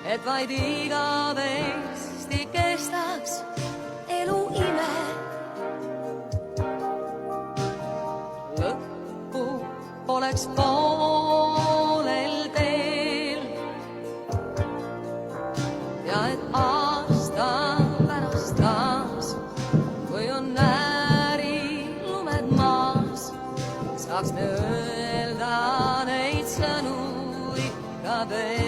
et vaid igavesti kestaks elu ime. Lõppu poleks poolel teel ja et aasta pärast taas, kui on äärilumed maas, saaks me öelda neid sõnu ikka veel.